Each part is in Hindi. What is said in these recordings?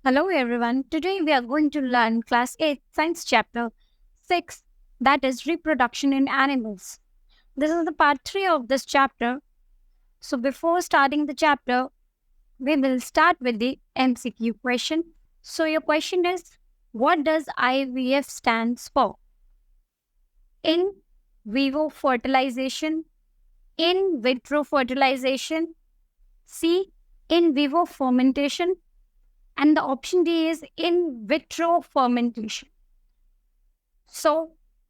Hello everyone. Today we are going to learn class 8 science chapter 6, that is reproduction in animals. This is the part 3 of this chapter. So before starting the chapter, we will start with the MCQ question. So your question is, what does IVF stands for? In vivo fertilization, in vitro fertilization, C, in vivo fermentation, and the option D is in vitro fermentation. सो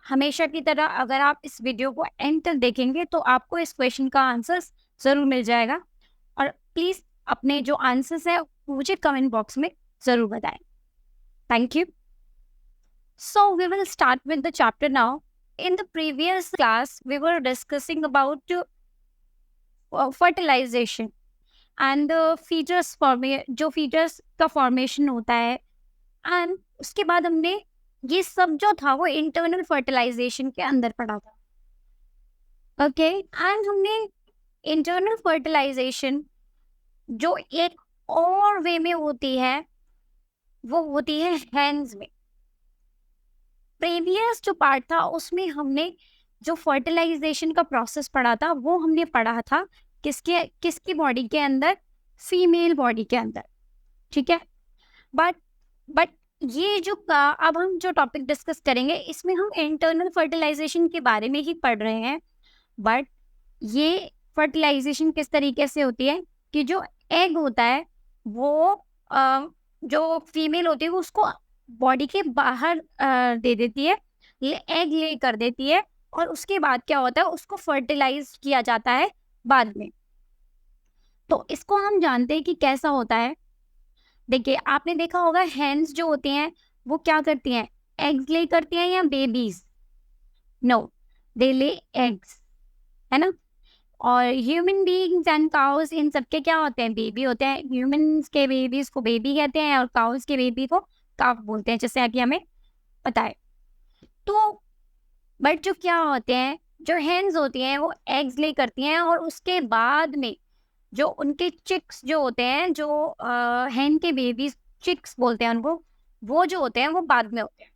हमेशा की तरह अगर आप इस वीडियो को एंड तक देखेंगे तो आपको इस क्वेश्चन का आंसर ज़रूर मिल जाएगा और प्लीज़ अपने जो आंसर्स है मुझे कमेंट बॉक्स में ज़रूर बताएं। Thank you. So we will start with the chapter now. In the previous class we were discussing about fertilization and features जो फीचर्स का फॉर्मेशन होता है एंड उसके बाद हमने ये सब जो था वो इंटरनल फर्टिलाइजेशन के अंदर पड़ा था। ओके एंड हमने इंटरनल फर्टिलाइजेशन जो एक और वे में होती है वो होती है हैंड्स में। प्रीवियस जो पार्ट था उसमें हमने जो फर्टिलाइजेशन का प्रोसेस पढ़ा था वो हमने पढ़ा था किसकी बॉडी के अंदर, फीमेल बॉडी के अंदर, ठीक है। बट ये जो अब हम जो टॉपिक डिस्कस करेंगे इसमें हम इंटरनल फर्टिलाइजेशन के बारे में ही पढ़ रहे हैं। बट ये फर्टिलाइजेशन किस तरीके से होती है कि जो एग होता है वो जो फीमेल होती है वो उसको बॉडी के बाहर दे देती है, एग ले कर देती है और उसके बाद क्या होता है उसको फर्टिलाइज किया जाता है बाद में। तो इसको हम जानते हैं कि कैसा होता है। देखिए आपने देखा होगा हेन्स जो होती हैं वो क्या करती हैं, एग्स ले करती हैं या बेबीज? नो, दे ले एग्स, है ना। और ह्यूमन बीइंग्स एंड काउस इन सबके क्या होते हैं, बेबी होते हैं। ह्यूमंस के बेबीज को बेबी कहते हैं और काउस के बेबी को काफ बोलते हैं, जैसे अभी हमें पता है। तो बट जो क्या होते हैं, जो हेन्स होती हैं वो एग्स ले करती हैं और उसके बाद में जो उनके चिक्स जो होते हैं, जो हेन के बेबीज चिक्स बोलते हैं उनको, वो जो होते हैं वो बाद में होते हैं।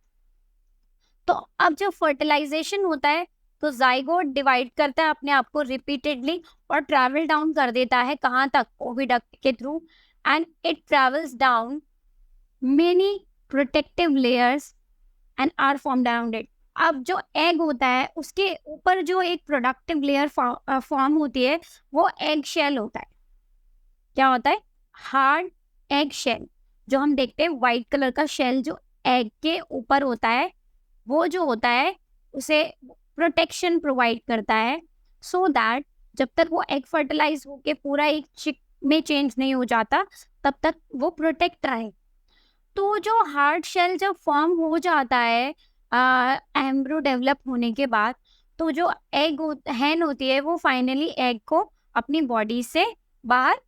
तो अब जब फर्टिलाइजेशन होता है तो जाइगोट डिवाइड करता है अपने आप को रिपीटेडली और ट्रैवल डाउन कर देता है कहाँ तक, ओविडक्ट के through, and it travels down many protective layers and are formed around it. अब जो एग होता है उसके ऊपर जो एक प्रोडक्टिव लेयर फॉर्म होती है वो एग शेल होता है। क्या होता है? हार्ड एग शेल, जो हम देखते हैं व्हाइट कलर का शेल जो एग के ऊपर होता है, वो जो होता है उसे प्रोटेक्शन प्रोवाइड करता है सो दैट जब तक वो एग फर्टिलाइज होके पूरा एक चिक में चेंज नहीं हो जाता तब तक वो प्रोटेक्ट रहे। तो जो हार्ड शेल जब फॉर्म हो जाता है एम्ब्रो डेवलप होने के बाद, तो जो एग हैन होती है वो फाइनली एग को अपनी बॉडी से बाहर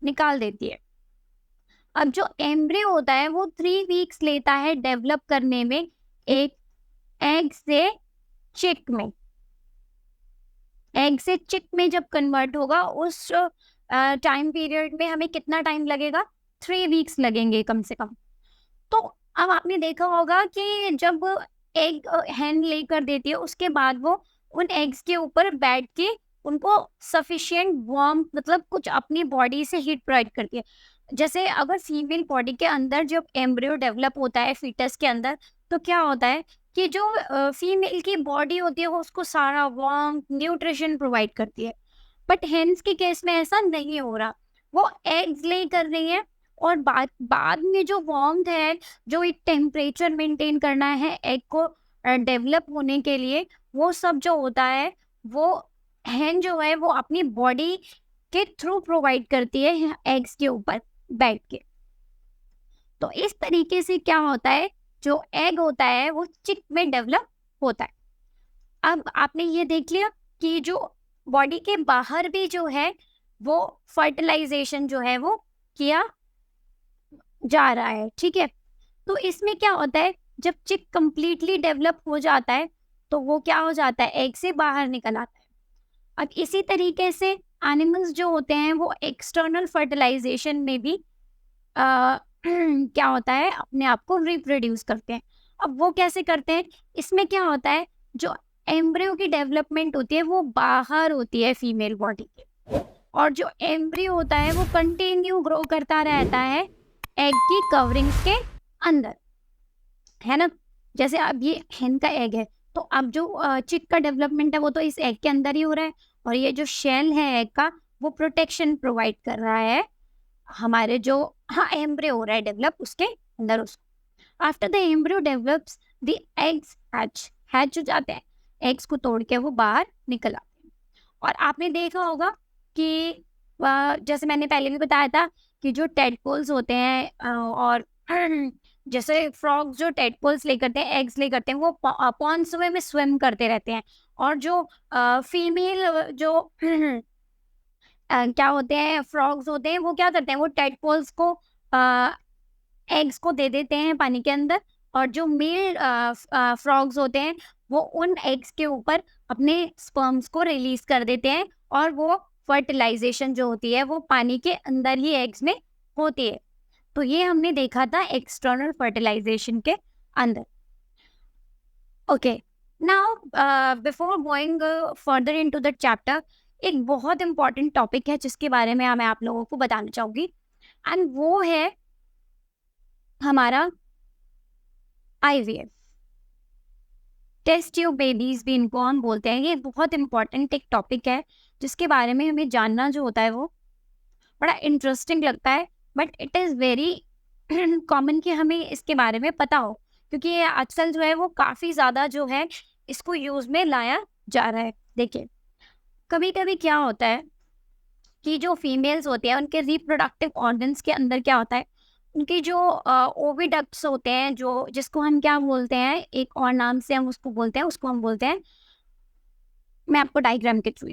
निकाल देती है। अब जो एम्ब्रियो होता है वो 3 वीक्स लेता है डेवलप करने में एक एग से चिक में। एग से चिक में जब कन्वर्ट होगा उस टाइम पीरियड में हमें कितना टाइम लगेगा? 3 वीक्स लगेंगे कम से कम। तो अब आपने देखा होगा कि जब एग हैन ले कर देती है उसके बाद वो उन एग्स के ऊपर बैठ के उनको सफिशिएंट वार्म, मतलब कुछ अपनी बॉडी से हीट प्रोवाइड करती है। जैसे अगर फीमेल बॉडी के अंदर जब एम्ब्रियो डेवलप होता है फीटस के अंदर, तो क्या होता है कि जो फीमेल की बॉडी होती है वो उसको सारा वार्म न्यूट्रिशन प्रोवाइड करती है। बट हेन्स के केस में ऐसा नहीं हो रहा, वो एग्स ले कर रही है और बाद में जो वार्मथ है, जो एक टेम्परेचर मेंटेन करना है एग को डेवलप होने के लिए, वो सब जो होता है वो हैन जो है वो अपनी बॉडी के थ्रू प्रोवाइड करती है एग्स के ऊपर बैठ के। तो इस तरीके से क्या होता है, जो एग होता है वो चिक में डेवलप होता है। अब आपने ये देख लिया कि जो बॉडी के बाहर भी जो है वो फर्टिलाइजेशन जो है वो किया जा रहा है, ठीक है। तो इसमें क्या होता है, जब चिक कंप्लीटली डेवलप हो जाता है तो वो क्या हो जाता है, एग से बाहर निकल आता है। अब इसी तरीके से एनिमल्स जो होते हैं वो एक्सटर्नल फर्टिलाइजेशन में भी क्या होता है, अपने आप को रिप्रोड्यूस करते हैं। अब वो कैसे करते हैं, इसमें क्या होता है, जो एम्ब्रियो की डेवलपमेंट होती है वो बाहर होती है फीमेल बॉडी के, और जो एम्ब्रियो होता है वो कंटिन्यू ग्रो करता रहता है एग की कवरिंग्स के अंदर, है ना। जैसे अब ये हेन का एग है, तो अब जो चिक का डेवलपमेंट है वो तो इस एग के अंदर ही हो रहा है, और ये जो शेल है एग का, वो प्रोटेक्शन प्रोवाइड कर रहा है हमारे जो, हाँ, एम्ब्रियो हो रहा है डेवलप उसके अंदर उसको। After the embryo develops the eggs hatch हो जाते हैं, एग्स को तोड़ के वो बाहर निकल आते हैं। और आपने देखा होगा कि जैसे मैंने पहले भी बताया था कि जो टेडपोल्स होते हैं और जैसे फ्रॉग्स जो टेडपोल्स ले करते हैं, एग्स ले करते हैं, वो पॉन्ड्स में स्विम करते रहते हैं। और जो फीमेल जो क्या होते हैं, फ्रॉग्स होते हैं, वो क्या करते हैं, वो टेडपोल्स को एग्स को दे देते हैं पानी के अंदर, और जो मेल फ्रॉग्स होते हैं वो उन एग्स के ऊपर अपने स्पर्म्स को रिलीज कर देते हैं, और वो फर्टिलाइजेशन जो होती है वो पानी के अंदर ही एग्स में होती है। तो ये हमने देखा था एक्सटर्नल फर्टिलाइजेशन के अंदर। Okay, now before going further into the chapter, एक बहुत इंपॉर्टेंट टॉपिक है जिसके बारे में मैं आप लोगों को बताना चाहूंगी, एंड वो है हमारा आईवीएफ, टेस्ट ट्यूब बेबीज भी इनको हम बोलते हैं। ये बहुत इंपॉर्टेंट एक टॉपिक है जिसके बारे में हमें जानना जो होता है वो बड़ा इंटरेस्टिंग लगता है, but it is very common कि हमें इसके बारे में पता हो, क्योंकि ये आजकल जो है वो काफ़ी ज़्यादा जो है इसको यूज़ में लाया जा रहा है। देखिए, कभी कभी क्या होता है कि जो फीमेल्स होती हैं उनके रिप्रोडक्टिव ऑर्गन्स के अंदर क्या होता है, उनके जो ओविडक्ट्स होते हैं, जो जिसको हम क्या बोलते हैं, एक और नाम से हम उसको बोलते हैं, उसको हम बोलते हैं, मैं आपको डायग्राम के थ्रू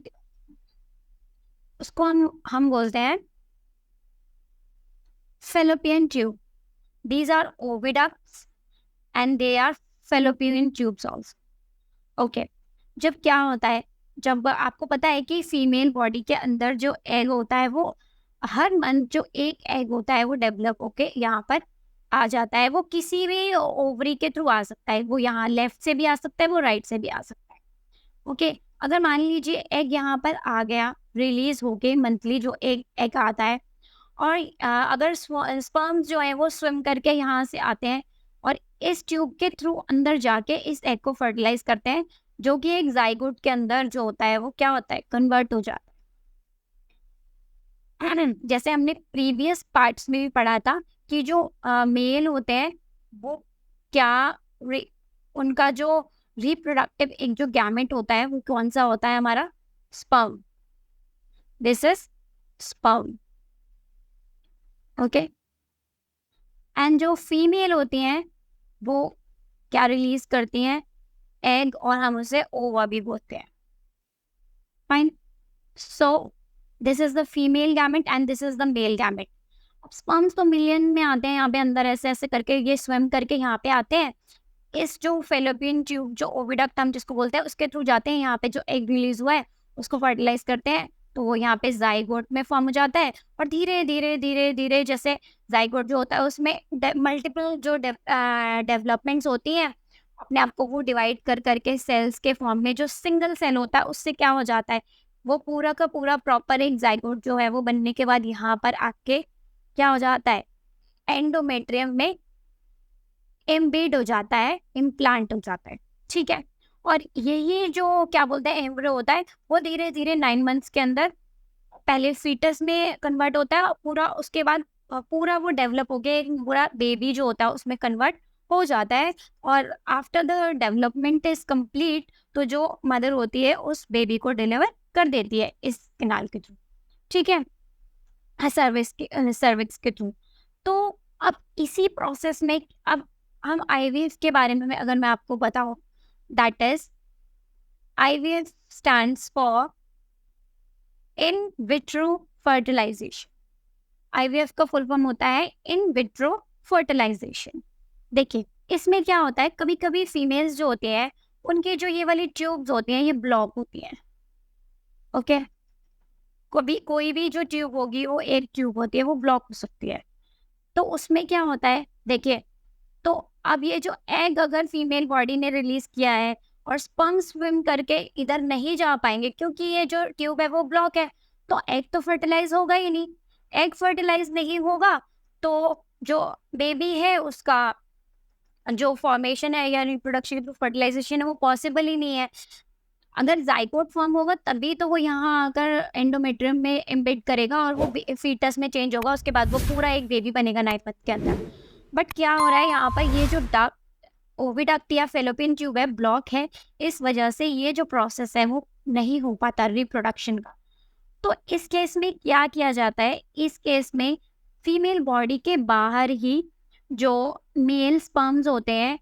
उसको हम बोलते हैं fallopian tube. These are oviducts and they are fallopian tubes also. Okay. जब क्या होता है, जब आपको पता है कि फीमेल बॉडी के अंदर जो एग होता है वो हर मंथ जो एक एग होता है वो डेवलप होके यहाँ पर आ जाता है। वो किसी भी ओवरी के थ्रू आ सकता है, वो यहाँ लेफ्ट से भी आ सकता है, वो राइट से भी आ सकता है। ओके, अगर मान लीजिए एग यहाँ पर आ गया, रिलीज होके मंथली जो एग आता है, और अगर स्पर्म्स जो है वो स्विम करके यहाँ से आते हैं और इस ट्यूब के थ्रू अंदर जाके इस एग को फर्टिलाइज करते हैं, जो कि एक जाइगोट के अंदर जो होता है वो क्या होता है, कन्वर्ट हो जाता है। जैसे हमने प्रीवियस पार्ट्स में भी पढ़ा था कि जो मेल होते हैं वो क्या उनका जो रिप्रोडक्टिव एक जो गैमेट होता है वो कौन सा होता है, हमारा sperm. This is sperm. Okay, and जो फीमेल होती हैं वो क्या रिलीज करती हैं, एग, और हम उसे ओवा भी बोलते हैं। Fine, so this is the female gamete and this is the male gamete. Sperms तो मिलियन में आते हैं यहाँ पे अंदर, ऐसे ऐसे करके ये स्विम करके यहाँ पे आते हैं, इस जो फेलोपियन ट्यूब जो ओविडक्ट हम जिसको बोलते हैं उसके थ्रू जाते हैं, यहाँ पे जो एग रिलीज हुआ है उसको फर्टिलाइज करते हैं, तो वो यहाँ पे जाइगोट में फॉर्म हो जाता है। और धीरे धीरे धीरे धीरे जैसे जाइगोट जो होता है उसमें मल्टीपल जो डेवलपमेंट्स होती हैं, अपने आप को वो डिवाइड कर करके सेल्स के फॉर्म में जो सिंगल सेल होता है उससे क्या हो जाता है, वो पूरा का पूरा प्रॉपर एक जाइगोट जो है वो बनने के बाद यहाँ पर आके क्या हो जाता है, एंडोमेट्रियम में एम्बेड हो जाता है, इम्प्लांट हो जाता है। ठीक है, और ये जो क्या बोलते हैं एम्ब्रियो होता है वो धीरे धीरे 9 मंथ्स के अंदर पहले फीटस में कन्वर्ट होता है, पूरा उसके बाद पूरा वो डेवलप हो गया, एक पूरा बेबी जो होता है उसमें कन्वर्ट हो जाता है। और after the development is complete, तो जो मदर होती है उस बेबी को डिलीवर कर देती है इस कैनाल के थ्रू। ठीक है, सर्विक्स के थ्रू। तो अब इसी प्रोसेस में अब हम आईवीएफ के बारे में अगर मैं आपको बताऊं, that is IVF stands for in vitro fertilization. IVF का फुल फॉर्म होता है इन विट्रो फर्टिलाइजेशन। देखिए, इसमें क्या होता है, कभी कभी फीमेल्स जो होती हैं उनकी जो ये वाली ट्यूब्स होती हैं ये ब्लॉक होती हैं। ओके, कभी कोई भी जो ट्यूब होगी वो एक ट्यूब होती है वो ब्लॉक हो सकती है। तो उसमें क्या होता है देखिए, तो अब ये जो एग अगर फीमेल बॉडी ने रिलीज किया है और स्पर्म स्विम करके इधर नहीं जा पाएंगे क्योंकि ये जो ट्यूब है वो ब्लॉक है, तो एग तो फर्टिलाइज होगा ही नहीं। एग फर्टिलाइज नहीं होगा तो जो बेबी है उसका जो फॉर्मेशन है या रिप्रोडक्शन थ्रू फर्टिलाइजेशन है वो पॉसिबल ही नहीं है। अगर जाइगोट फॉर्म होगा तभी तो वो यहाँ आकर एंडोमेट्रियम में एम्बेड करेगा और वो फीटस में चेंज होगा, उसके बाद वो पूरा एक बेबी बनेगा 9 मंथ के अंदर। बट क्या हो रहा है यहाँ पर, ये जो डक्ट ओविडक्ट या फेलोपियन ट्यूब है ब्लॉक है, इस वजह से ये जो प्रोसेस है वो नहीं हो पाता रिप्रोडक्शन का। तो इस केस में क्या किया जाता है, इस केस में फीमेल बॉडी के बाहर ही जो मेल स्पर्म्स होते हैं,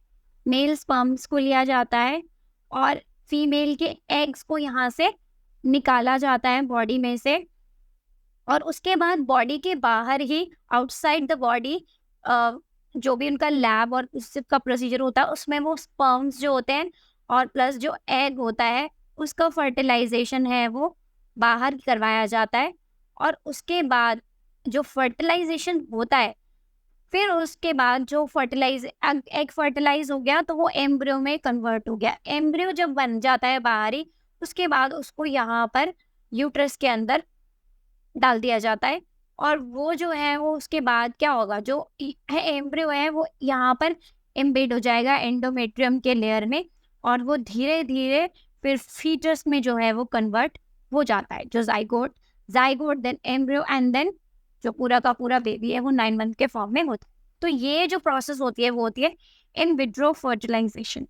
मेल स्पर्म्स को लिया जाता है और फीमेल के एग्स को यहाँ से निकाला जाता है बॉडी में से, और उसके बाद बॉडी के बाहर ही आउटसाइड द बॉडी जो भी उनका लैब और उसका प्रोसीजर होता है उसमें वो स्पर्म्स जो होते हैं और प्लस जो एग होता है उसका फर्टिलाइजेशन है वो बाहर करवाया जाता है। और उसके बाद जो फर्टिलाइजेशन होता है, फिर उसके बाद जो एग फर्टिलाइज हो गया तो वो एम्ब्रियो में कन्वर्ट हो गया। एम्ब्रियो जब बन जाता है बाहरी, उसके बाद उसको यहाँ पर यूट्रस के अंदर डाल दिया जाता है और वो जो है वो उसके बाद क्या होगा, जो है एम्ब्रियो है वो यहाँ पर एम्बेड हो जाएगा एंडोमेट्रियम के लेयर में और वो धीरे धीरे फिर फीटस में जो है वो कन्वर्ट हो जाता है, जो zygote then embryo and then जो पूरा का पूरा बेबी है वो 9 मंथ के फॉर्म में होता है। तो ये जो प्रोसेस होती है वो होती है in vitro fertilization.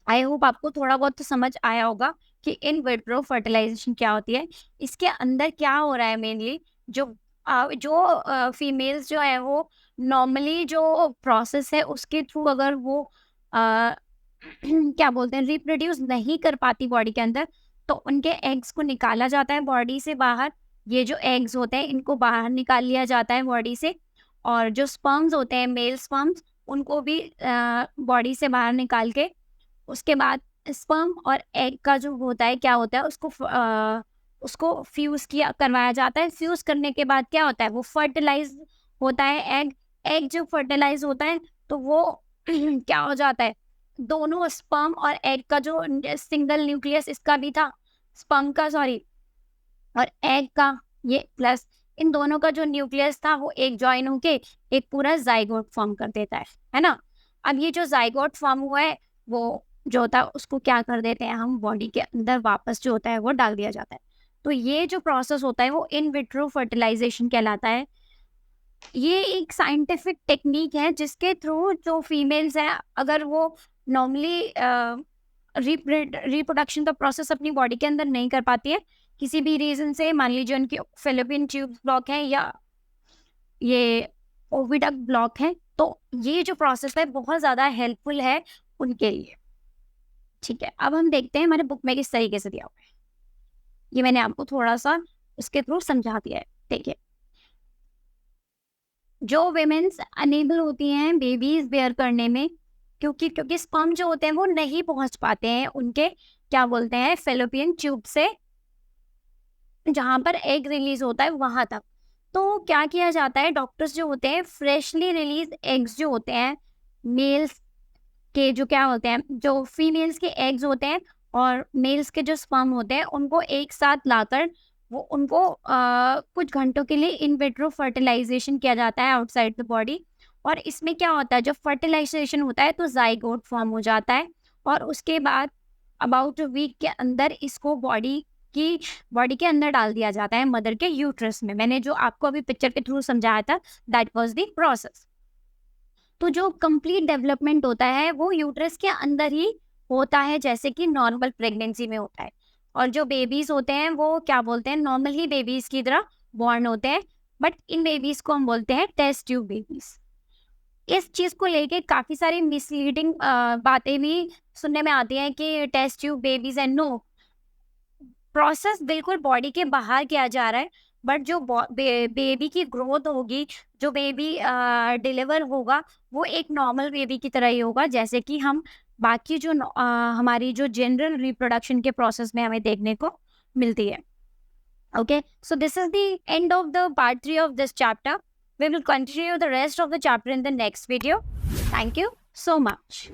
I hope आपको थोड़ा बहुत तो समझ आया होगा कि इन विट्रो फर्टिलाइजेशन क्या होती है। इसके अंदर क्या हो रहा है मेनली, जो फीमेल्स जो है वो नॉर्मली जो प्रोसेस है उसके थ्रू अगर वो क्या बोलते हैं रिप्रोड्यूस नहीं कर पाती बॉडी के अंदर, तो उनके एग्स को निकाला जाता है बॉडी से बाहर। ये जो एग्स होते हैं इनको बाहर निकाल लिया जाता है बॉडी से, और जो स्पर्म्स होते हैं मेल स्पर्म्स उनको भी बॉडी से बाहर निकाल के उसके बाद स्पर्म और एग का जो होता है क्या होता है उसको फ्यूज किया करवाया जाता है। फ्यूज करने के बाद क्या होता है, वो फर्टिलाइज होता है एग जब फर्टिलाइज होता है तो वो क्या हो जाता है, दोनों स्पर्म और एग का जो सिंगल न्यूक्लियस इसका भी था, स्पर्म का सॉरी और एग का, ये प्लस इन दोनों का जो न्यूक्लियस था वो एक जॉइन होके एक पूरा जाइगोट फॉर्म कर देता है ना। अब ये जो जाइगोट फॉर्म हुआ है वो जो होता है उसको क्या कर देते हैं हम बॉडी के अंदर वापस जो होता है वो डाल दिया जाता है। तो ये जो प्रोसेस होता है वो इन विट्रो फर्टिलाइजेशन कहलाता है। ये एक साइंटिफिक टेक्निक है जिसके थ्रू जो फीमेल्स हैं अगर वो नॉर्मली रिप्रोडक्शन का प्रोसेस अपनी बॉडी के अंदर नहीं कर पाती है किसी भी रीजन से, मान लीजिए उनकी फेलोपियन ट्यूब ब्लॉक है या ये ओविडक्ट ब्लॉक है, तो ये जो प्रोसेस है बहुत ज़्यादा हेल्पफुल है उनके लिए। ठीक है, अब हम देखते हैं हमारे बुक में किस तरीके से दिया हुआ है। ये मैंने आपको थोड़ा सा उसके थ्रू समझा दिया है। देखिए, जो वेमेन्स अनेबल होती हैं बेबीज बेयर करने में क्योंकि स्पर्म जो होते हैं वो नहीं पहुंच पाते हैं उनके क्या बोलते हैं फेलोपियन ट्यूब से जहां पर एग रिलीज होता है वहां तक, तो क्या किया जाता है, डॉक्टर्स जो होते हैं फ्रेशली रिलीज एग्स जो होते हैं मेल्स के जो क्या होते हैं जो फीमेल्स के एग्स होते हैं और मेल्स के जो स्पर्म होते हैं उनको एक साथ लाकर वो उनको कुछ घंटों के लिए इन विट्रो फर्टिलाइजेशन किया जाता है आउटसाइड द बॉडी। और इसमें क्या होता है, जब फर्टिलाइजेशन होता है तो जाइगोट फॉर्म हो जाता है और उसके बाद अबाउट अ वीक के अंदर इसको बॉडी के अंदर डाल दिया जाता है मदर के यूट्रस में। मैंने जो आपको अभी पिक्चर के थ्रू समझाया था दैट वाज द प्रोसेस। तो जो कंप्लीट डेवलपमेंट होता है वो यूट्रस के अंदर ही होता है जैसे कि नॉर्मल प्रेगनेंसी में होता है। और जो बेबीज होते हैं वो क्या बोलते हैं नॉर्मल ही बेबीज की तरह बॉर्न होते हैं, बट इन बेबीज को हम बोलते हैं टेस्ट ट्यूब बेबीज। इस चीज को लेके काफी सारी मिसलीडिंग बातें भी सुनने में आती हैं कि test tube babies and no, process बिल्कुल बॉडी के बाहर किया जा रहा है, बट जो बेबी की ग्रोथ होगी, जो बेबी डिलीवर होगा वो एक नॉर्मल बेबी की तरह ही होगा जैसे कि हम बाकी जो हमारी जो जनरल रिप्रोडक्शन के प्रोसेस में हमें देखने को मिलती है। Okay, so this is the end of the part 3 of this chapter. We will continue the rest of the chapter in the next video. Thank you so much.